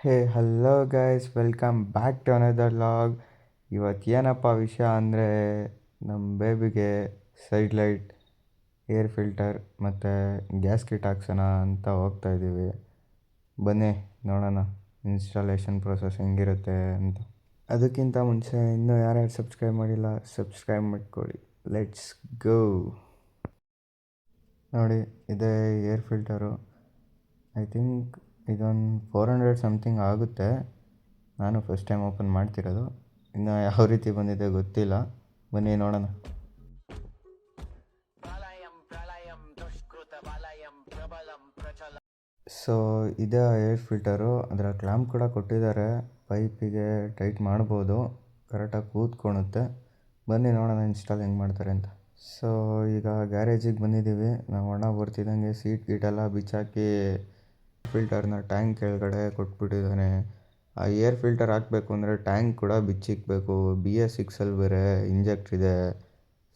Hey hello guys, welcome back to another log. ಇವತ್ತು ಏನಪ್ಪ ವಿಷಯ ಅಂದರೆ, ನಮ್ಮ ಬೇಬಿಗೆ ಸೈಡ್ ಲೈಟ್, ಏರ್ ಫಿಲ್ಟರ್ ಮತ್ತು ಗ್ಯಾಸ್ ಕಿಟ್ ಹಾಕ್ಸೋಣ ಅಂತ ಹೋಗ್ತಾಯಿದ್ದೀವಿ. ಬನ್ನಿ ನೋಡೋಣ ಇನ್ಸ್ಟಾಲೇಷನ್ ಪ್ರೊಸೆಸ್ ಹೆಂಗಿರುತ್ತೆ ಅಂತ. ಅದಕ್ಕಿಂತ ಮುಂಚೆ ಇನ್ನೂ ಯಾರ್ಯಾರು ಸಬ್ಸ್ಕ್ರೈಬ್ ಮಾಡಿಲ್ಲ, ಸಬ್ಸ್ಕ್ರೈಬ್ ಮಾಡ್ಕೊಳ್ಳಿ. Let's go. ನೋಡಿ, ಇದೇ ಏರ್ ಫಿಲ್ಟರು. ಐ ಥಿಂಕ್ ಇದೊಂದು 400 ಸಮಥಿಂಗ್ ಆಗುತ್ತೆ. ನಾನು ಫಸ್ಟ್ ಟೈಮ್ ಓಪನ್ ಮಾಡ್ತಿರೋದು. ಇನ್ನು ಯಾವ ರೀತಿ ಬಂದಿದೆ ಗೊತ್ತಿಲ್ಲ. ಬನ್ನಿ ನೋಡೋಣ. ಸೊ ಇದೇ ಏರ್ ಫಿಲ್ಟರು. ಅದರ ಕ್ಲ್ಯಾಂಪ್ ಕೂಡ ಕೊಟ್ಟಿದ್ದಾರೆ, ಪೈಪಿಗೆ ಟೈಟ್ ಮಾಡ್ಬೋದು, ಕರೆಕ್ಟಾಗಿ ಕೂತ್ಕೊಳುತ್ತೆ. ಬನ್ನಿ ನೋಡೋಣ ಇನ್ಸ್ಟಾಲ್ ಹೆಂಗೆ ಮಾಡ್ತಾರೆ ಅಂತ. ಸೊ ಈಗ ಗ್ಯಾರೇಜಿಗೆ ಬಂದಿದ್ದೀವಿ. ನಾವು ಅಣ್ಣ ಬರ್ತಿದ್ದಂಗೆ ಸೀಟ್ ಗೀಟೆಲ್ಲ ಬಿಚ್ಚಾಕಿ ಫಿಲ್ಟರ್ನ ಟ್ಯಾಂಕ್ ಕೆಳಗಡೆ ಕೊಟ್ಬಿಟ್ಟಿದ್ದಾನೆ. ಆ ಏರ್ ಫಿಲ್ಟರ್ ಹಾಕಬೇಕು ಅಂದರೆ ಟ್ಯಾಂಕ್ ಕೂಡ ಬಿಚ್ಚಿಕ್ಬೇಕು. BS6 ಬೇರೆ ಇಂಜೆಕ್ಟ್ರ್ ಇದೆ.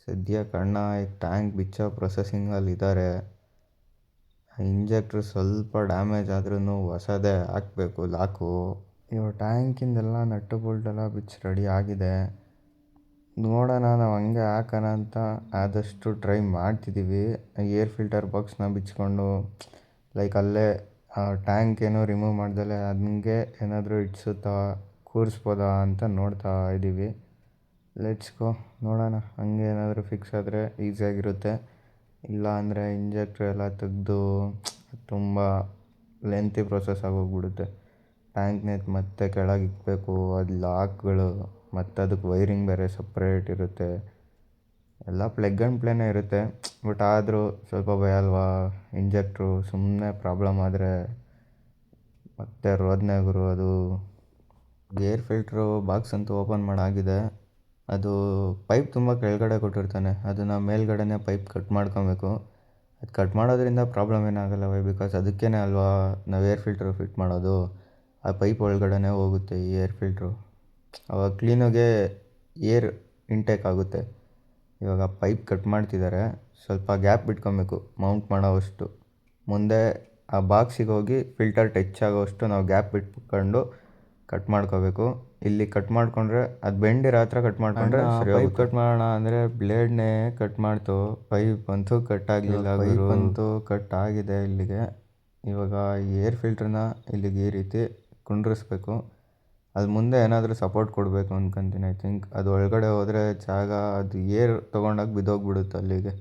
ಸದ್ಯಕ್ಕೆ ಅಣ್ಣ ಈಗ ಟ್ಯಾಂಕ್ ಬಿಚ್ಚೋ ಪ್ರೊಸೆಸಿಂಗಲ್ಲಿದ್ದಾರೆ. ಇಂಜೆಕ್ಟ್ರ್ ಸ್ವಲ್ಪ ಡ್ಯಾಮೇಜ್ ಆದ್ರೂ ಹೊಸದೇ ಹಾಕಬೇಕು ಲಾಕು. ಇವಾಗ ಟ್ಯಾಂಕಿಂದೆಲ್ಲ ನಟ್ಟು ಬೋಲ್ಟೆಲ್ಲ ಬಿಚ್ಚಿ ರೆಡಿ ಆಗಿದೆ. ನೋಡೋಣ, ನಾವು ಹಂಗೆ ಹಾಕೋಣ ಅಂತ ಆದಷ್ಟು ಟ್ರೈ ಮಾಡ್ತಿದ್ದೀವಿ. ಏರ್ ಫಿಲ್ಟರ್ ಬಾಕ್ಸ್ನ ಬಿಚ್ಕೊಂಡು ಲೈಕ್ ಅಲ್ಲೇ ಟ್ಯಾಂಕ್ ಏನೋ ರಿಮೂವ್ ಮಾಡ್ದಲೇ ಹಂಗೆ ಏನಾದರೂ ಇಡ್ಸುತ್ತಾ ಕೂರಿಸ್ಬೋದಾ ಅಂತ ನೋಡ್ತಾ ಇದ್ದೀವಿ. ಲೆಟ್ಸ್ ಗೋ, ನೋಡೋಣ. ಹಂಗೆ ಏನಾದರೂ ಫಿಕ್ಸ್ ಆದರೆ ಈಸಿಯಾಗಿರುತ್ತೆ. ಇಲ್ಲ ಅಂದರೆ ಇಂಜೆಕ್ಟ್ರ್ ಎಲ್ಲ ತೆಗೆದು ತುಂಬ ಲೆಂತಿ ಪ್ರೊಸೆಸ್ ಆಗೋಗ್ಬಿಡುತ್ತೆ. ಟ್ಯಾಂಕ್ನ ಮತ್ತೆ ಕೆಳಗೆ ಇಕ್ಬೇಕು, ಅದು ಲಾಕ್ಗಳು, ಮತ್ತು ಅದಕ್ಕೆ ವೈರಿಂಗ್ ಬೇರೆ ಸಪ್ರೇಟ್ ಇರುತ್ತೆ. ಎಲ್ಲ ಪ್ಲಗ್ ಆ್ಯಂಡ್ ಪ್ಲೇನೇ ಇರುತ್ತೆ. ಬಟ್ ಆದರೂ ಸ್ವಲ್ಪ ಭಯ ಅಲ್ವಾ, ಇಂಜೆಕ್ಟ್ರು ಸುಮ್ಮನೆ ಪ್ರಾಬ್ಲಮ್ ಆದರೆ ಮತ್ತೆ ರೋದನೆ ಗುರು ಅದು. ಏರ್ ಫಿಲ್ಟ್ರು ಬಾಕ್ಸ್ ಅಂತೂ ಓಪನ್ ಮಾಡಾಗಿದೆ. ಅದು ಪೈಪ್ ತುಂಬ ಕೆಳಗಡೆ ಕೊಟ್ಟಿರ್ತಾನೆ, ಅದನ್ನು ಮೇಲ್ಗಡೆನೇ ಪೈಪ್ ಕಟ್ ಮಾಡ್ಕೊಬೇಕು. ಅದು ಕಟ್ ಮಾಡೋದ್ರಿಂದ ಪ್ರಾಬ್ಲಮ್ ಏನಾಗಲ್ಲ ಬಿಕಾಸ್ ಅದಕ್ಕೇ ಅಲ್ವಾ ನಾವು ಏರ್ ಫಿಲ್ಟ್ರು ಫಿಟ್ ಮಾಡೋದು. ಆ ಪೈಪ್ ಒಳಗಡೆನೇ ಹೋಗುತ್ತೆ ಈ ಏರ್ ಫಿಲ್ಟ್ರು. ಅವಾಗ ಕ್ಲೀನಾಗೆ ಏರ್ ಇಂಟೇಕ್ ಆಗುತ್ತೆ. ಇವಾಗ ಪೈಪ್ ಕಟ್ ಮಾಡ್ತಿದ್ದಾರೆ. ಸ್ವಲ್ಪ ಗ್ಯಾಪ್ ಬಿಟ್ಕೊಬೇಕು ಮೌಂಟ್ ಮಾಡೋವಷ್ಟು. ಮುಂದೆ ಆ ಬಾಕ್ಸಿಗೆ ಹೋಗಿ ಫಿಲ್ಟರ್ ಟಚ್ ಆಗೋವಷ್ಟು ನಾವು ಗ್ಯಾಪ್ ಬಿಟ್ಕೊಂಡು ಕಟ್ ಮಾಡ್ಕೋಬೇಕು. ಇಲ್ಲಿ ಕಟ್ ಮಾಡಿಕೊಂಡ್ರೆ ಅದು ಬೆಂಡಿರೋ ಹತ್ರ ಕಟ್ ಮಾಡಿಕೊಂಡ್ರೆ ಸರಿ. ಪೈಪ್ ಕಟ್ ಮಾಡೋಣ ಅಂದರೆ ಬ್ಲೇಡ್ನೇ ಕಟ್ ಮಾಡ್ತು. ಪೈಪ್ ಅಂತೂ ಕಟ್ ಆಗಲಿಲ್ಲ. ಪೈಪ್ ಅಂತೂ ಕಟ್ ಆಗಿದೆ ಇಲ್ಲಿಗೆ. ಇವಾಗ ಏರ್ ಫಿಲ್ಟ್ರನ್ನ ಇಲ್ಲಿಗೆ ಈ ರೀತಿ ಕುಂಡ್ರಿಸ್ಬೇಕು. ಅದು ಮುಂದೆ ಏನಾದರೂ ಸಪೋರ್ಟ್ ಕೊಡಬೇಕು ಅಂದ್ಕೊತೀನಿ. ಐ ಥಿಂಕ್ ಅದು ಒಳಗಡೆ ಹೋದರೆ ಜಾಗ ಅದು ಏರ್ ತೊಗೊಂಡಾಗ ಬಿದ್ದೋಗ್ಬಿಡುತ್ತೆ ಅಲ್ಲಿಗೆ.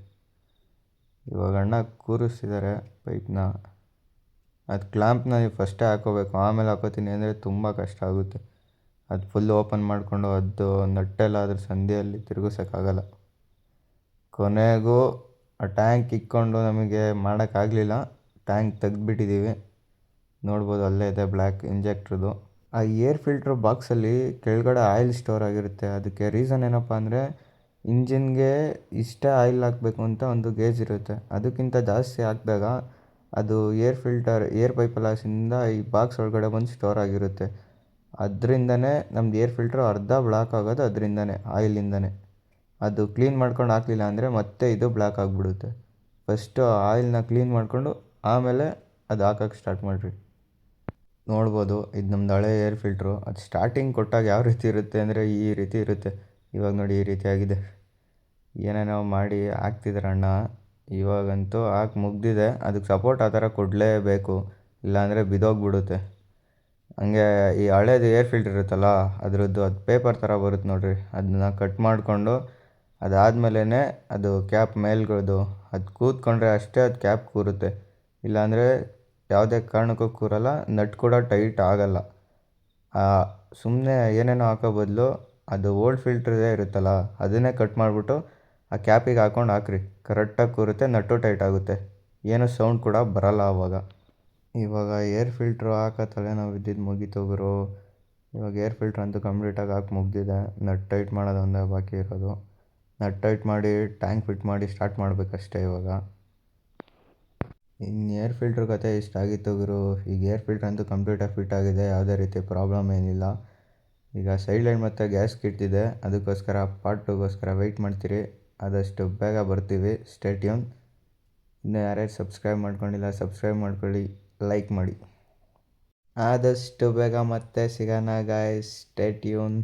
ಇವಾಗ ಅಣ್ಣ ಕೂರಿಸ್ತಿದ್ದಾರೆ ಪೈಪ್ನ. ಅದು ಕ್ಲ್ಯಾಂಪ್ನ ನೀವು ಫಸ್ಟೇ ಹಾಕೋಬೇಕು, ಆಮೇಲೆ ಹಾಕೋತೀನಿ ಅಂದರೆ ತುಂಬ ಕಷ್ಟ ಆಗುತ್ತೆ. ಅದು ಫುಲ್ ಓಪನ್ ಮಾಡಿಕೊಂಡು ಅದು ನಟ್ಟೆಲ್ಲ ಅದ್ರ ಸಂದಿಯಲ್ಲಿ ತಿರುಗಿಸೋಕ್ಕಾಗಲ್ಲ. ಕೊನೆಗೂ ಆ ಟ್ಯಾಂಕ್ ಇಕ್ಕೊಂಡು ನಮಗೆ ಮಾಡೋಕ್ಕಾಗಲಿಲ್ಲ. ಟ್ಯಾಂಕ್ ತೆಗೆದ್ಬಿಟ್ಟಿದ್ದೀವಿ. ನೋಡ್ಬೋದು ಅಲ್ಲೇ ಇದೆ ಬ್ಲ್ಯಾಕ್ ಇಂಜೆಕ್ಟ್ರದು. ಆ ಏರ್ ಫಿಲ್ಟ್ರ್ ಬಾಕ್ಸಲ್ಲಿ ಕೆಳಗಡೆ ಆಯಿಲ್ ಸ್ಟೋರ್ ಆಗಿರುತ್ತೆ. ಅದಕ್ಕೆ ರೀಸನ್ ಏನಪ್ಪ ಅಂದರೆ, ಇಂಜಿನ್ಗೆ ಇಷ್ಟೇ ಆಯಿಲ್ ಹಾಕಬೇಕು ಅಂತ ಒಂದು ಗೇಜ್ ಇರುತ್ತೆ. ಅದಕ್ಕಿಂತ ಜಾಸ್ತಿ ಹಾಕಿದಾಗ ಅದು ಏರ್ ಫಿಲ್ಟರ್ ಏರ್ ಪೈಪಲ್ಲಾಸಿಂದ ಈ ಬಾಕ್ಸ್ ಒಳಗಡೆ ಬಂದು ಸ್ಟೋರ್ ಆಗಿರುತ್ತೆ. ಅದರಿಂದನೇ ನಮ್ದು ಏರ್ ಫಿಲ್ಟ್ರು ಅರ್ಧ ಬ್ಲಾಕ್ ಆಗೋದು ಅದರಿಂದನೇ, ಆಯಿಲಿಂದನೇ. ಅದು ಕ್ಲೀನ್ ಮಾಡ್ಕೊಂಡು ಹಾಕಲಿಲ್ಲ ಅಂದರೆ ಮತ್ತೆ ಇದು ಬ್ಲ್ಯಾಕ್ ಆಗಿಬಿಡುತ್ತೆ. ಫಸ್ಟು ಆಯಿಲ್ನ ಕ್ಲೀನ್ ಮಾಡಿಕೊಂಡು ಆಮೇಲೆ ಅದು ಹಾಕೋಕ್ಕೆ ಸ್ಟಾರ್ಟ್ ಮಾಡಿರಿ. ನೋಡ್ಬೋದು, ಇದು ನಮ್ದು ಹಳೆ ಏರ್ ಫಿಲ್ಟ್ರು. ಅದು ಸ್ಟಾರ್ಟಿಂಗ್ ಕೊಟ್ಟಾಗ ಯಾವ ರೀತಿ ಇರುತ್ತೆ ಅಂದರೆ ಈ ರೀತಿ ಇರುತ್ತೆ. ಇವಾಗ ನೋಡಿ ಈ ರೀತಿ ಆಗಿದೆ. ಏನೇನೋ ಮಾಡಿ ಹಾಕ್ತಿದ್ದಾರೆ ಅಣ್ಣ. ಇವಾಗಂತೂ ಹಾಕಿ ಮುಗ್ದಿದೆ. ಅದಕ್ಕೆ ಸಪೋರ್ಟ್ ಆ ಥರ ಕೊಡಲೇಬೇಕು, ಇಲ್ಲಾಂದರೆ ಬಿದ್ದೋಗ್ಬಿಡುತ್ತೆ. ಹಂಗೆ ಈ ಹಳೇದು ಏರ್ ಫಿಲ್ಟ್ರ್ ಇರುತ್ತಲ್ಲ ಅದರದ್ದು ಅದು ಪೇಪರ್ ಥರ ಬರುತ್ತೆ ನೋಡಿರಿ, ಅದನ್ನ ಕಟ್ ಮಾಡಿಕೊಂಡು ಅದಾದಮೇಲೆ ಅದು ಕ್ಯಾಪ್ ಮೇಲ್ಗಳದು ಅದು ಕೂತ್ಕೊಂಡ್ರೆ ಅಷ್ಟೇ ಅದು ಕ್ಯಾಪ್ ಕೂರುತ್ತೆ. ಇಲ್ಲಾಂದರೆ ಯಾವುದೇ ಕಾರಣಕ್ಕೂ ಕೂರಲ್ಲ, ನಟ್ ಕೂಡ ಟೈಟ್ ಆಗಲ್ಲ. ಸುಮ್ಮನೆ ಏನೇನೋ ಹಾಕೋ ಬದಲು ಅದು ಓಲ್ಡ್ ಫಿಲ್ಟ್ರದೇ ಇರುತ್ತಲ್ಲ ಅದನ್ನೇ ಕಟ್ ಮಾಡಿಬಿಟ್ಟು ಆ ಕ್ಯಾಪಿಗೆ ಹಾಕ್ಕೊಂಡು ಹಾಕ್ರಿ, ಕರೆಕ್ಟಾಗಿ ಕೂರುತ್ತೆ, ನಟ್ಟು ಟೈಟ್ ಆಗುತ್ತೆ, ಏನೂ ಸೌಂಡ್ ಕೂಡ ಬರಲ್ಲ ಆವಾಗ. ಇವಾಗ ಏರ್ ಫಿಲ್ಟ್ರು ಹಾಕೋ ತಲೆನೋವು ಇದ್ದಿದ್ದು ಮುಗೀತು ಗುರು. ಇವಾಗ ಏರ್ ಫಿಲ್ಟ್ರ್ ಅಂತೂ ಕಂಪ್ಲೀಟಾಗಿ ಹಾಕಿ ಮುಗ್ದಿದೆ. ನಟ್ ಟೈಟ್ ಮಾಡೋದು ಒಂದೇ ಬಾಕಿ ಇರೋದು. ನಟ್ ಟೈಟ್ ಮಾಡಿ ಟ್ಯಾಂಕ್ ಫಿಟ್ ಮಾಡಿ ಸ್ಟಾರ್ಟ್ ಮಾಡಬೇಕಷ್ಟೇ ಇವಾಗ. ಇನ್ನು ಏರ್ ಫಿಲ್ಟ್ರ್ ಕತೆ ಇಷ್ಟ ಆಗಿತ್ತು ಗುರು. ಈಗ ಏರ್ ಫಿಲ್ಟ್ರ್ ಅಂತೂ ಕಂಪ್ಲೀಟಾಗಿ ಫಿಟ್ ಆಗಿದೆ, ಯಾವುದೇ ರೀತಿ ಪ್ರಾಬ್ಲಮ್ ಏನಿಲ್ಲ. ಈಗ ಸೈಡ್ ಲೈನ್ ಮತ್ತು ಗ್ಯಾಸ್ ಕಿಟ್ ಇದೆ, ಅದಕ್ಕೋಸ್ಕರ ಪಾರ್ಟ್ 2ಗೋಸ್ಕರ ವೆಯ್ಟ್ ಮಾಡ್ತೀರಿ. ಆದಷ್ಟು ಬೇಗ ಬರ್ತೀವಿ, ಸ್ಟೇ ಟ್ಯೂನ್. ಇನ್ನೂ ಯಾರ್ಯಾರು ಸಬ್ಸ್ಕ್ರೈಬ್ ಮಾಡ್ಕೊಂಡಿಲ್ಲ ಸಬ್ಸ್ಕ್ರೈಬ್ ಮಾಡ್ಕೊಳ್ಳಿ, ಲೈಕ್ ಮಾಡಿ. ಆದಷ್ಟು ಬೇಗ ಮತ್ತೆ ಸಿಗೋಣ ಗಾಯ್ಸ್, ಸ್ಟೇ ಟ್ಯೂನ್.